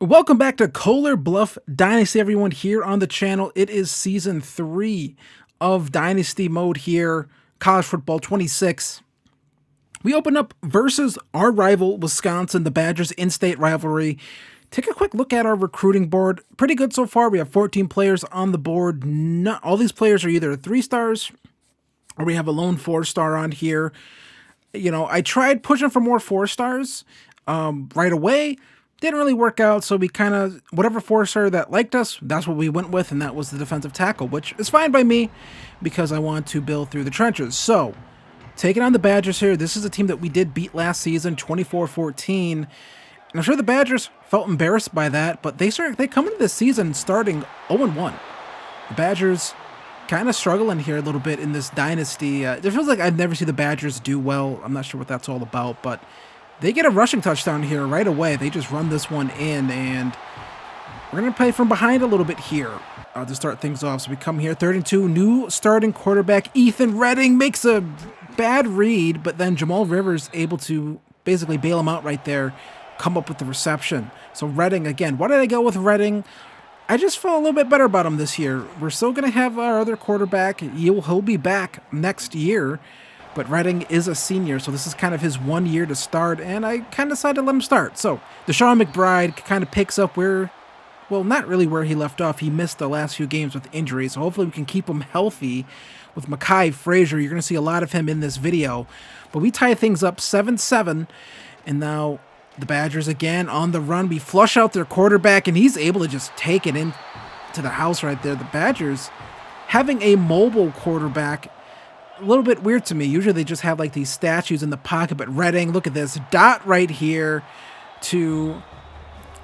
Welcome back to Kohler Bluff Dynasty, everyone, here on the channel. It is Season 3 of Dynasty Mode here, College Football 26. We open up versus our rival, Wisconsin, the Badgers in-state rivalry. Take a quick look at our recruiting board. Pretty good so far. We have 14 players on the board. Not all these players are either 3 stars or we have a lone 4-star on here. You know, I tried pushing for more 4 stars right away. Didn't really work out, so we kind of, whatever 4-star that liked us, that's what we went with, and that was the defensive tackle, which is fine by me because I want to build through the trenches. So, taking on the Badgers here, this is a team that we did beat last season, 24-14, and I'm sure the Badgers felt embarrassed by that, but they come into this season starting 0-1. The Badgers kind of struggling here a little bit in this dynasty. It feels like I've never seen the Badgers do well. I'm not sure what that's all about, but they get a rushing touchdown here right away. They just run this one in, and we're going to play from behind a little bit here to start things off. So we come here, 3rd and 2, new starting quarterback Ethan Redding makes a bad read, but then Jamal Rivers able to basically bail him out right there, come up with the reception. So Redding again. Why did I go with Redding? I just felt a little bit better about him this year. We're still going to have our other quarterback. He'll be back next year. But Redding is a senior, so this is kind of his 1 year to start, and I kind of decided to let him start. So Deshaun McBride kind of picks up where, well, not really where he left off. He missed the last few games with injuries, so hopefully we can keep him healthy. With Mekhi Frazier, you're going to see a lot of him in this video. But we tie things up 7-7, and now the Badgers again on the run. We flush out their quarterback, and he's able to just take it into the house right there. The Badgers having a mobile quarterback, a little bit weird to me. Usually they just have like these statues in the pocket, but Redding, look at this dot right here to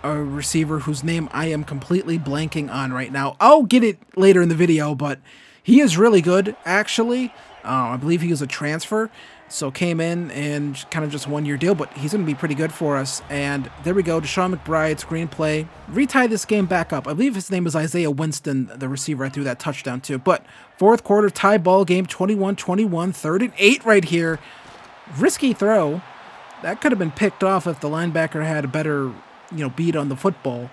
a receiver whose name I am completely blanking on right now. I'll get it later in the video, but he is really good, actually. I believe he was a transfer, so came in and kind of just 1 year deal, but he's going to be pretty good for us. And there we go, Deshaun McBride, screenplay. Retie this game back up. I believe his name is Isaiah Winston, the receiver I threw that touchdown to. But 4th quarter, tie ball game, 21-21, 3rd and 8 right here. Risky throw. That could have been picked off if the linebacker had a better, beat on the football.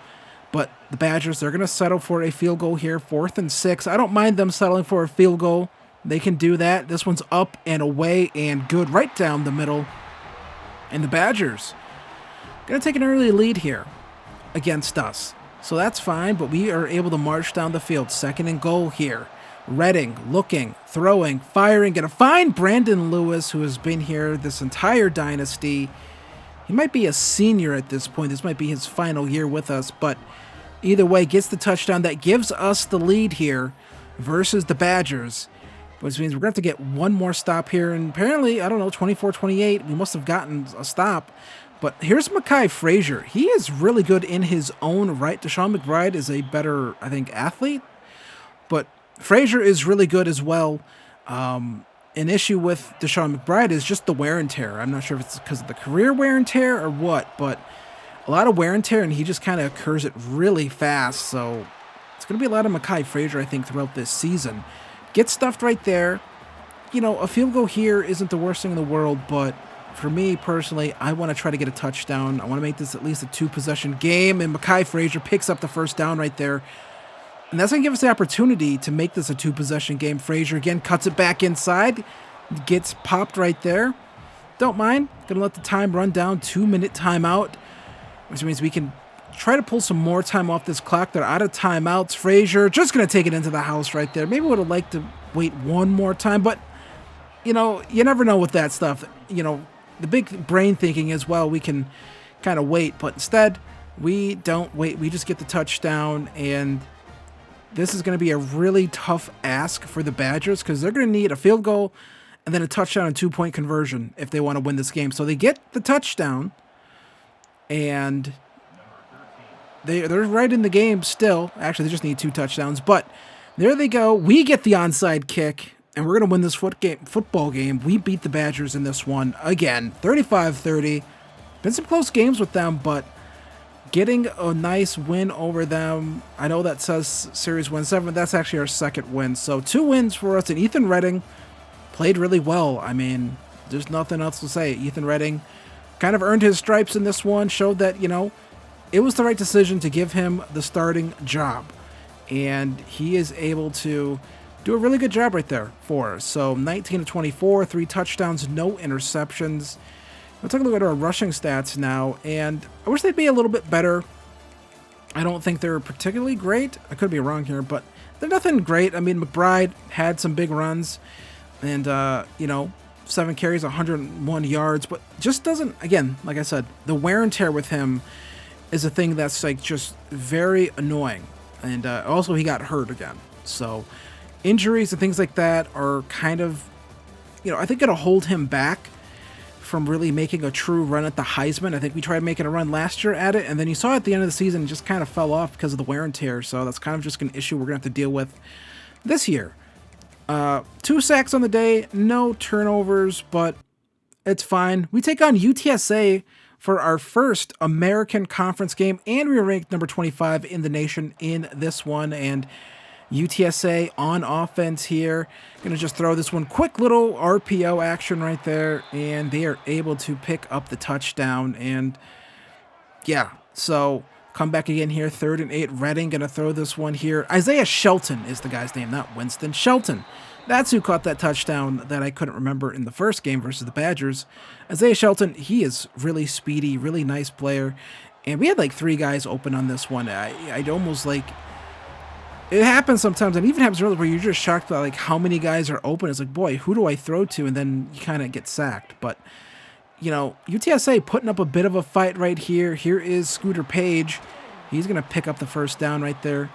But the Badgers, they're going to settle for a field goal here, 4th and 6. I don't mind them settling for a field goal. They can do that. This one's up and away and good right down the middle. And the Badgers going to take an early lead here against us. So that's fine, but we are able to march down the field. 2nd and goal here. Redding looking, throwing, firing. Going to find Brandon Lewis, who has been here this entire dynasty. He might be a senior at this point. This might be his final year with us, but either way, gets the touchdown. That gives us the lead here versus the Badgers, which means we're going to have to get one more stop here. And apparently, I don't know, 24-28, we must have gotten a stop. But here's Mekhi Frazier. He is really good in his own right. Deshaun McBride is a better, I think, athlete. But Frazier is really good as well. An issue with Deshaun McBride is just the wear and tear. I'm not sure if it's because of the career wear and tear or what, but a lot of wear and tear, and he just kind of occurs it really fast. So it's going to be a lot of Mekhi Frazier, I think, throughout this season. Get stuffed right there. A field goal here isn't the worst thing in the world, but for me personally, I want to try to get a touchdown. I want to make this at least a 2-possession game, and Mekhi Frazier picks up the 1st down right there. And that's going to give us the opportunity to make this a 2-possession game. Frazier again cuts it back inside, gets popped right there. Don't mind. Going to let the time run down, 2-minute timeout, which means we can try to pull some more time off this clock. They're out of timeouts. Frazier just going to take it into the house right there. Maybe would have liked to wait one more time, but, you never know with that stuff. The big brain thinking is, well, we can kind of wait, but instead, we don't wait. We just get the touchdown, and this is going to be a really tough ask for the Badgers because they're going to need a field goal and then a touchdown and 2-point conversion if they want to win this game. So they get the touchdown, and they're right in the game still. Actually, they just need 2 touchdowns, but there they go. We get the onside kick, and we're going to win this football game. We beat the Badgers in this one again, 35-30. Been some close games with them, but getting a nice win over them. I know that says Series Win 7. That's actually our 2nd win. So 2 wins for us, and Ethan Redding played really well. I mean, there's nothing else to say. Ethan Redding kind of earned his stripes in this one, showed that, it was the right decision to give him the starting job. And he is able to do a really good job right there for us. So 19 to 24, 3 touchdowns, no interceptions. Let's take a look at our rushing stats now. And I wish they'd be a little bit better. I don't think they're particularly great. I could be wrong here, but they're nothing great. I mean, McBride had some big runs and, 7 carries, 101 yards, but just doesn't, again, like I said, the wear and tear with him is a thing that's like just very annoying. And also he got hurt again. So injuries and things like that are kind of, I think it'll hold him back from really making a true run at the Heisman. I think we tried making a run last year at it, and then you saw at the end of the season, it just kind of fell off because of the wear and tear. So that's kind of just an issue we're going to have to deal with this year. 2 sacks on the day, no turnovers, but it's fine. We take on UTSA for our first American Conference game, and we were ranked number 25 in the nation in this one. And UTSA on offense here. Going to just throw this one. Quick little RPO action right there, and they are able to pick up the touchdown. And yeah, so come back again here, 3rd and 8. Redding going to throw this one here. Isaiah Shelton is the guy's name, not Winston. Shelton. That's who caught that touchdown that I couldn't remember in the first game versus the Badgers. Isaiah Shelton, he is really speedy, really nice player. And we had like 3 guys open on this one. I'd almost like... It happens sometimes, and even happens early where you're just shocked by like how many guys are open. It's like, boy, who do I throw to? And then you kind of get sacked. But, UTSA putting up a bit of a fight right here. Here is Scooter Page. He's going to pick up the first down right there.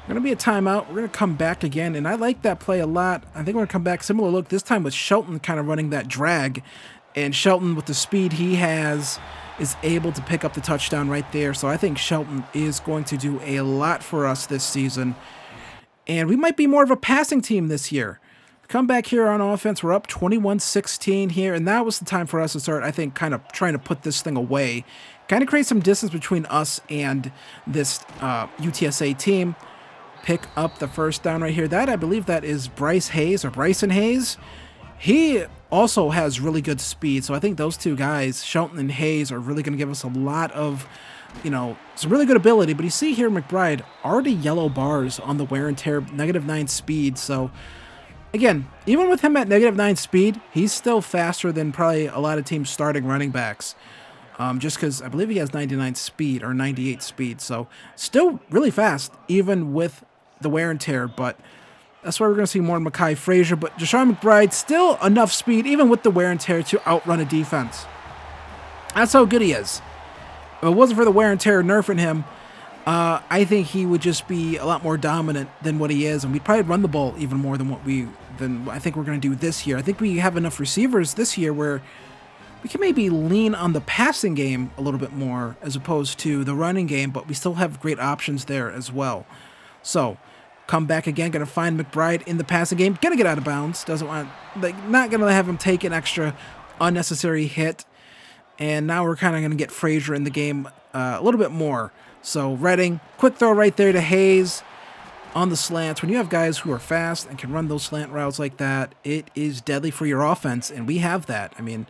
Going to be a timeout. We're going to come back again, and I like that play a lot. I think we're going to come back similar look, this time with Shelton kind of running that drag. And Shelton, with the speed he has, is able to pick up the touchdown right there. So I think Shelton is going to do a lot for us this season. And we might be more of a passing team this year. Come back here on offense. We're up 21-16 here, and that was the time for us to start, I think, kind of trying to put this thing away. Kind of create some distance between us and this UTSA team. Pick up the first down right here. That, I believe that is Bryson Hayes. He also has really good speed, so I think those 2 guys, Shelton and Hayes, are really going to give us a lot of, some really good ability. But you see here, McBride, already yellow bars on the wear and tear, -9 speed. So, again, even with him at -9 speed, he's still faster than probably a lot of teams starting running backs. Just because I believe he has 99 speed or 98 speed. So, still really fast, even with the wear and tear. But that's why we're going to see more Mekhi Frazier. But Deshaun McBride, still enough speed, even with the wear and tear, to outrun a defense. That's how good he is. If it wasn't for the wear and tear nerfing him, I think he would just be a lot more dominant than what he is, and we'd probably run the ball even more than I think we're going to do this year. I think we have enough receivers this year where we can maybe lean on the passing game a little bit more as opposed to the running game, but we still have great options there as well. So, come back again, going to find McBride in the passing game, going to get out of bounds, not going to have him take an extra unnecessary hit. And now we're kind of going to get Frazier in the game a little bit more. So Redding, quick throw right there to Hayes on the slants. When you have guys who are fast and can run those slant routes like that, it is deadly for your offense, and we have that. I mean,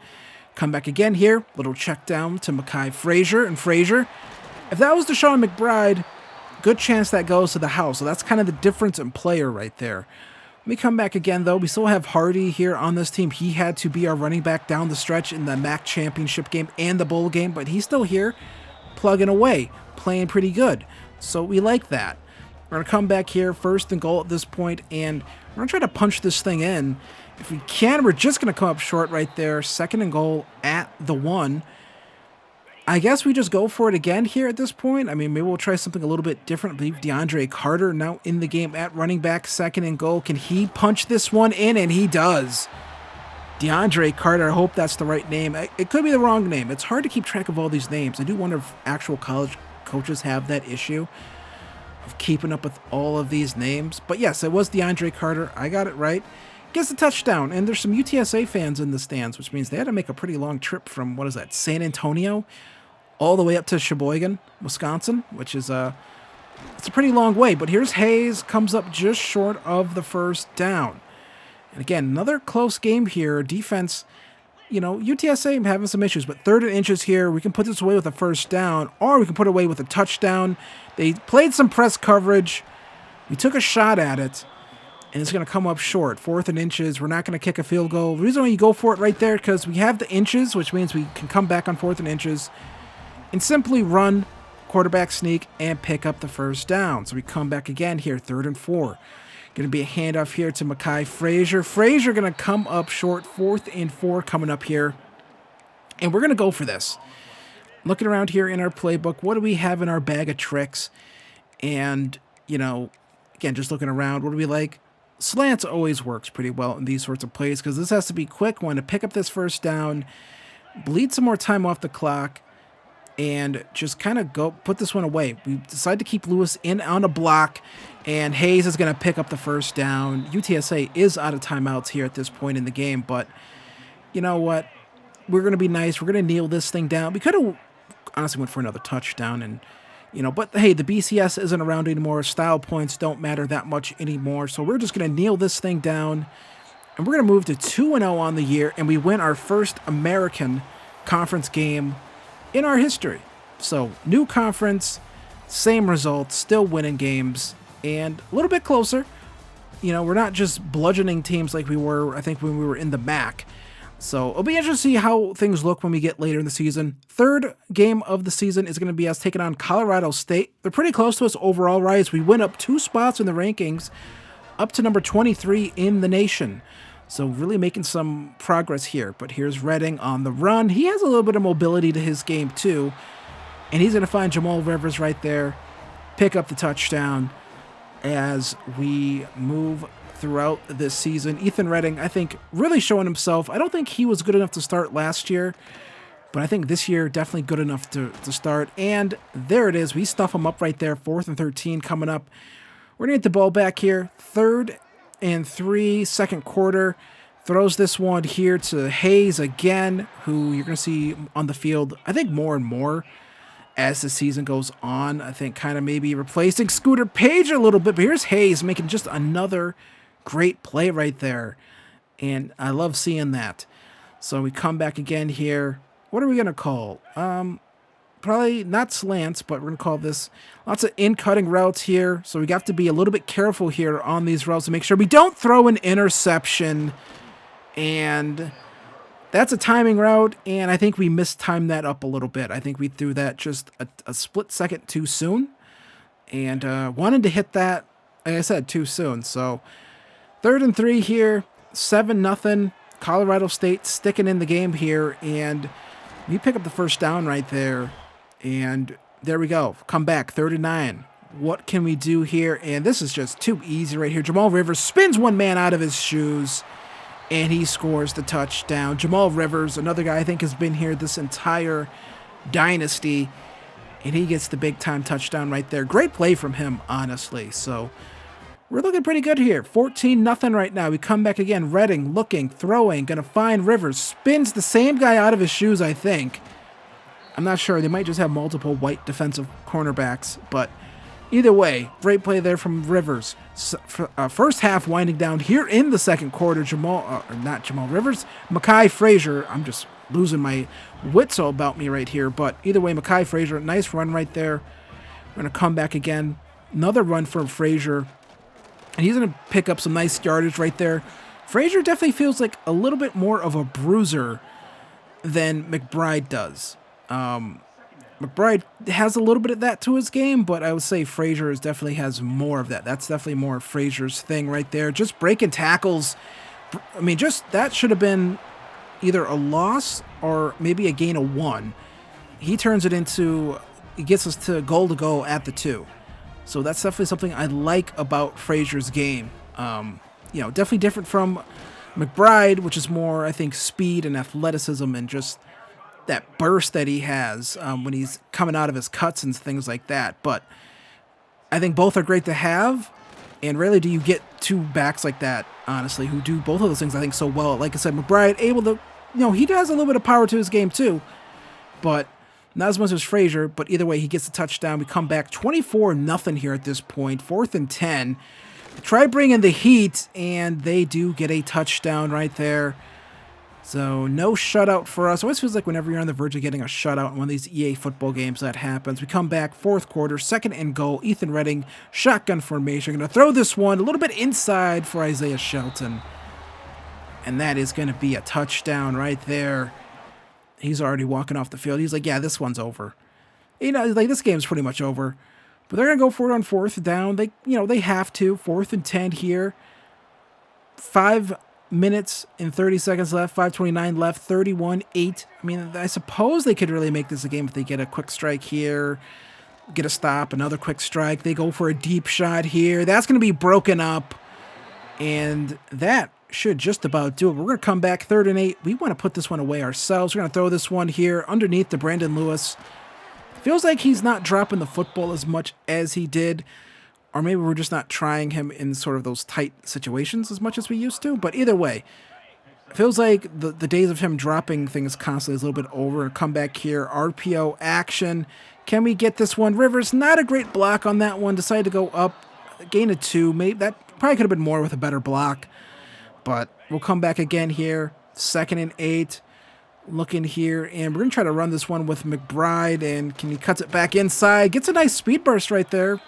come back again here, little check down to Mekhi Frazier. And Frazier, if that was Deshaun McBride, good chance that goes to the house. So that's kind of the difference in player right there. Let me come back again, though. We still have Hardy here on this team. He had to be our running back down the stretch in the MAC championship game and the bowl game, but he's still here plugging away, playing pretty good. So we like that. We're going to come back here, 1st and goal at this point, and we're going to try to punch this thing in. If we can, we're just going to come up short right there. 2nd and goal at the 1. I guess we just go for it again here at this point. I mean, maybe we'll try something a little bit different. I believe DeAndre Carter now in the game at running back, 2nd and goal. Can he punch this one in? And he does. DeAndre Carter, I hope that's the right name. It could be the wrong name. It's hard to keep track of all these names. I do wonder if actual college coaches have that issue of keeping up with all of these names. But yes, it was DeAndre Carter. I got it right. Gets the touchdown. And there's some UTSA fans in the stands, which means they had to make a pretty long trip from, San Antonio all the way up to Sheboygan, Wisconsin, which is it's a pretty long way. But here's Hayes, comes up just short of the first down. And again, another close game here. Defense UTSA having some issues, but 3rd and inches here. We can put this away with a first down, or we can put it away with a touchdown. They played some press coverage. We took a shot at it, and it's going to come up short. 4th and inches. We're not going to kick a field goal. The reason why you go for it right there, because we have the inches, which means we can come back on 4th and inches and simply run quarterback sneak and pick up the first down. So we come back again here, 3rd and 4. Going to be a handoff here to Mekhi Frazier. Frazier going to come up short, 4th and 4 coming up here. And we're going to go for this. Looking around here in our playbook, what do we have in our bag of tricks? And, again, just looking around, what do we like? Slants always works pretty well in these sorts of plays because this has to be quick one to pick up this first down, bleed some more time off the clock, and just kind of go put this one away. We decide to keep Lewis in on a block, and Hayes is going to pick up the first down. UTSA is out of timeouts here at this point in the game, but you know what? We're going to be nice. We're going to kneel this thing down. We could have honestly went for another touchdown, and but hey, the BCS isn't around anymore. Style points don't matter that much anymore, so we're just going to kneel this thing down, and we're going to move to 2-0 on the year, and we win our first American Conference game in our history. So, new conference, same results, still winning games, and a little bit closer. We're not just bludgeoning teams like we were, I think, when we were in the MAC. So, it'll be interesting to see how things look when we get later in the season. 3rd game of the season is going to be us taking on Colorado State. They're pretty close to us overall, right? We went up 2 spots in the rankings, up to number 23 in the nation. So really making some progress here. But here's Redding on the run. He has a little bit of mobility to his game too. And he's going to find Jamal Rivers right there. Pick up the touchdown as we move throughout this season. Ethan Redding, I think, really showing himself. I don't think he was good enough to start last year. But I think this year definitely good enough to start. And there it is. We stuff him up right there. 4th and 13 coming up. We're going to get the ball back here. 3rd and 3, second quarter. Throws this one here to Hayes again, who you're going to see on the field, I think, more and more as the season goes on. I think kind of maybe replacing Scooter Page a little bit. But here's Hayes making just another great play right there. And I love seeing that. So we come back again here. What are we going to call? Probably not slants, but we're going to call this lots of in-cutting routes here. So we have to be a little bit careful here on these routes to make sure we don't throw an interception. And that's a timing route, and I think we mistimed that up a little bit. I think we threw that just a split second too soon. And wanted to hit that, like I said, too soon. So 3rd and 3 here, 7-0. Colorado State sticking in the game here, and we pick up the first down right there. And there we go. Come back, 3rd and 9. What can we do here? And this is just too easy right here. Jamal Rivers spins one man out of his shoes, and he scores the touchdown. Jamal Rivers, another guy I think has been here this entire dynasty, and he gets the big-time touchdown right there. Great play from him, honestly. So we're looking pretty good here. 14-0 right now. We come back again. Redding, looking, throwing, going to find Rivers. Spins the same guy out of his shoes, I think. I'm not sure. They might just have multiple white defensive cornerbacks, but either way, great play there from Rivers. First half winding down here in the second quarter. Not Jamal Rivers, Mekhi Frazier. I'm just losing my wits all about me right here, but either way, Mekhi Frazier, nice run right there. We're going to come back again. Another run from Frazier, and he's going to pick up some nice yardage right there. Frazier definitely feels like a little bit more of a bruiser than McBride does. McBride has a little bit of that to his game, but I would say Frazier definitely has more of that. That's definitely more of Frazier's thing right there. Just breaking tackles. I mean, just that should have been either a loss or maybe a gain of 1. He turns it into, he gets us to go at the 2. So that's definitely something I like about Frazier's game. Definitely different from McBride, which is more, I think, speed and athleticism and just that burst that he has when he's coming out of his cuts and things like that. But I think both are great to have, and rarely do you get 2 backs like that, honestly, who do both of those things, I think, so well. Like I said, McBride able to, he has a little bit of power to his game too, but not as much as Frazier. But either way, he gets the touchdown. We come back 24-0 here at this point, 4th and 10. Try bringing the heat, and they do get a touchdown right there. So no shutout for us. It always feels like whenever you're on the verge of getting a shutout in one of these EA football games, that happens. We come back, fourth quarter, second and goal. Ethan Redding, shotgun formation. Going to throw this one a little bit inside for Isaiah Shelton. And that is going to be a touchdown right there. He's already walking off the field. He's like, yeah, this one's over. You know, like this game's pretty much over. But they're going to go for it on fourth down. They have to. 4th and 10 here. 5 minutes and 30 seconds left, 5:29 left, 31-8. I mean, I suppose they could really make this a game if they get a quick strike here, get a stop, another quick strike. They go for a deep shot here. That's going to be broken up, and that should just about do it. We're going to come back 3rd and 8. We want to put this one away ourselves. We're going to throw this one here underneath to Brandon Lewis. Feels like he's not dropping the football as much as he did. Or maybe we're just not trying him in sort of those tight situations as much as we used to. But either way, it feels like the days of him dropping things constantly is a little bit over. Come back here, RPO action. Can we get this one? Rivers, not a great block on that one. Decided to go up, gain of 2. Maybe that probably could have been more with a better block. But we'll come back again here. 2nd and 8. Looking here, and we're going to try to run this one with McBride. And he cuts it back inside. Gets a nice speed burst right there.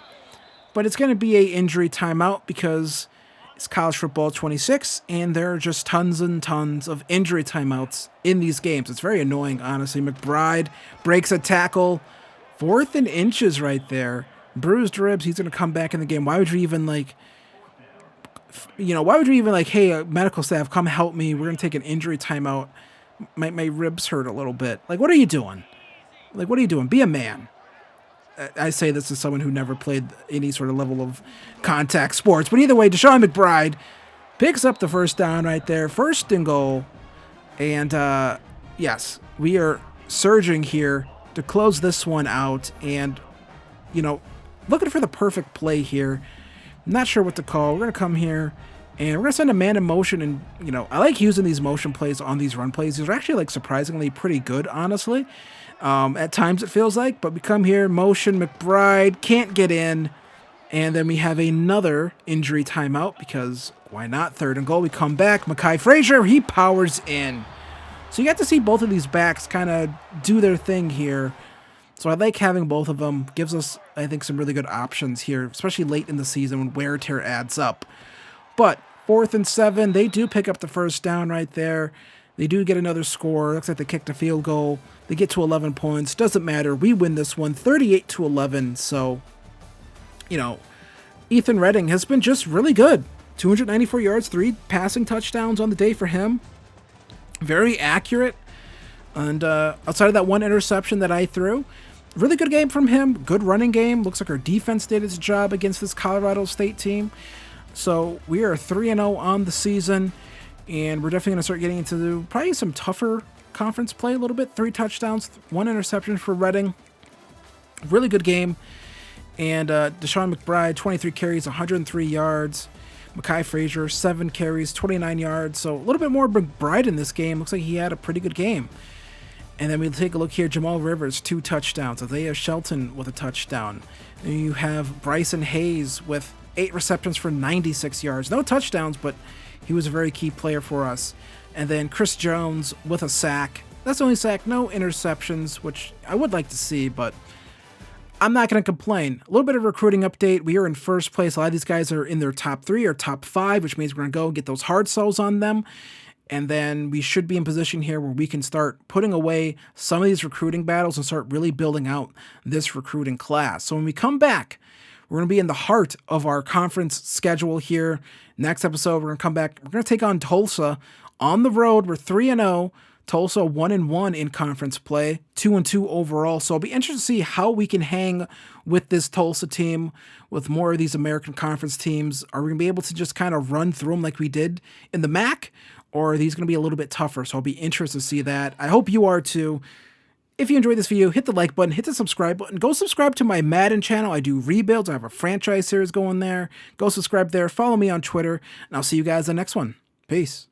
But it's going to be a injury timeout because it's college football 26, and there are just tons and tons of injury timeouts in these games. It's very annoying, honestly. McBride breaks a tackle. 4th and inches right there. Bruised ribs. He's going to come back in the game. Why would you even, hey, medical staff, come help me. We're going to take an injury timeout. My ribs hurt a little bit. Like, what are you doing? What are you doing? Be a man. I say this as someone who never played any sort of level of contact sports. But either way, Deshaun McBride picks up the first down right there. 1st and goal. And, yes, we are surging here to close this one out. And, looking for the perfect play here. Not sure what to call. We're going to come here. And we're going to send a man in motion. And, I like using these motion plays on these run plays. These are actually, surprisingly pretty good, honestly. At times it feels like, but we come here, motion, McBride, can't get in, and then we have another injury timeout because why not? 3rd and goal, we come back, Mekhi Frazier, he powers in. So you get to see both of these backs kind of do their thing here. So I like having both of them. Gives us, I think, some really good options here, especially late in the season when wear and tear adds up. But 4th and 7, they do pick up the first down right there. They do get another score. Looks like they kicked a field goal. They get to 11 points. Doesn't matter. We win this one 38-11. So, Ethan Redding has been just really good. 294 yards, 3 passing touchdowns on the day for him. Very accurate. And outside of that one interception that I threw, really good game from him. Good running game. Looks like our defense did its job against this Colorado State team. So we are 3-0 on the season. And we're definitely going to start getting into probably some tougher conference play a little bit. 3 touchdowns, 1 interception for Redding. Really good game. And Deshaun McBride, 23 carries, 103 yards. Mekhi Frazier, 7 carries, 29 yards. So a little bit more McBride in this game. Looks like he had a pretty good game. And then we'll take a look here. Jamal Rivers, 2 touchdowns. Isaiah Shelton with a touchdown. And you have Bryson Hayes with 8 receptions for 96 yards. No touchdowns, but he was a very key player for us. And then Chris Jones with a sack. That's the only sack, no interceptions, which I would like to see, but I'm not going to complain. A little bit of recruiting update. We are in first place. A lot of these guys are in their top 3 or top 5, which means we're going to go and get those hard sells on them. And then we should be in position here where we can start putting away some of these recruiting battles and start really building out this recruiting class. So when we come back, we're going to be in the heart of our conference schedule here. Next episode, we're going to come back. We're going to take on Tulsa on the road. We're 3-0. Tulsa 1-1 in conference play, 2-2 overall. So I'll be interested to see how we can hang with this Tulsa team, with more of these American Conference teams. Are we going to be able to just kind of run through them like we did in the MAC? Or are these going to be a little bit tougher? So I'll be interested to see that. I hope you are too. If you enjoyed this video, hit the like button, hit the subscribe button. Go subscribe to my Madden channel. I do rebuilds. I have a franchise series going there. Go subscribe there. Follow me on Twitter. And I'll see you guys in the next one. Peace.